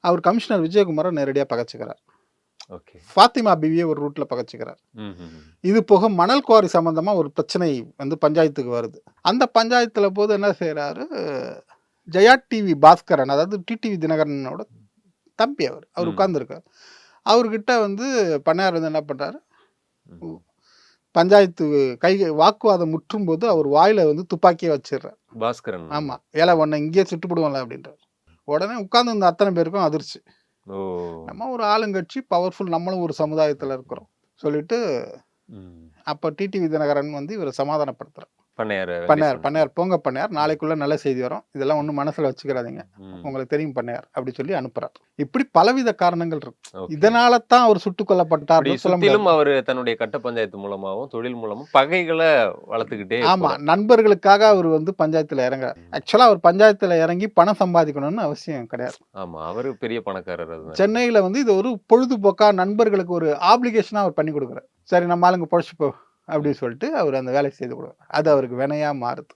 அவர் commissioner விஜயகுமாரை நேரடியா பகச்சுக்கிறார். Okay. Fathima பிவிய ஒரு ரூட்ல பகச்சுக்கிறார். ம்ஹ்ம். இது போக மணல் குவாரி சம்பந்தமா ஒரு பிரச்சனை வந்து பஞ்சாயத்துக்கு வருது. அந்த பஞ்சாயத்துல போது என்ன செய்றாரு, ஜெயா டிவி பாஸ்கரன், அதாவது டிடிவி தினகரனோட தம்பி அவர். அவர் ம். உட்கார்ந்திருக்காரு. அவர்கிட்ட வந்து பண்ணையார் வந்து என்ன பண்றாரு, ம். பஞ்சாயத்து வாக்குவாதம் முற்றும்போது அவர் வாயில வந்து துப்பாக்கிய வச்சிடுறார். பாஸ்கரன். ஆமா. "ஏல உன்ன இங்கேயே சுட்டுப்புடுவேன்ல" அப்படின்றாரு. உடனே உட்கார்ந்திருந்த அத்தனை பேருக்கும் அதிர்ச்சி. ஓ! நம்ம ஒரு ஆளுங்கட்சி, பவர்ஃபுல், நம்மளும் ஒரு சமுதாயத்துல இருக்கிறோம். சொல்லிட்டு ம். அப்ப டிடிவி தினகரன் வந்து இவர சமாதானப்படுத்துறார். பண்ணையார பண்ணையார் போங்க பண்ணையார், நாளைக்குள்ள நல்ல செய்தி வரும். இதெல்லாம் ஒண்ணும் மனசுல வச்சுக்கிறாதீங்க. ம். உங்களுக்கு தெரியும் பண்ணையார் அப்படி சொல்லி அனுப்புறார். இப்படி பலவித காரணங்கள் இருக்கு. ஓகே. இதனால தான் அவர் சுட்டுக் இப்படி கொல்லப்பட்டார்னு சொல்ல முடியாது. சுத்திலும் அவரு தன்னுடைய கட்ட பஞ்சாயத்து மூலமாவும், தொழில் மூலமும் பகைகள வளர்த்துக்கிட்டே ஆமா. போறார். நண்பர்களுக்காக அவர் வந்து பஞ்சாயத்துல இறங்குறார். ஆக்சுவலா அவர் பஞ்சாயத்துல இறங்கி பணம் சம்பாதிக்கணும்னு அவசியம் கிடையாது. ஆமா. அவரு பெரிய பணக்காரர் அதுதான். சென்னையில வந்து இது ஒரு பொழுதுபோக்கா நண்பர்களுக்கு ஒரு ஆப்ளிகேஷனா அவர் பண்ணி கொடுக்குறார். சரி நம்ம ஆளுங்க பொழைச்சுப்போ அப்படின்னு சொல்லிட்டு அவர் அந்த வேலையை செய்து கொடுக்குறார். அது அவருக்கு வினையா மாறுது.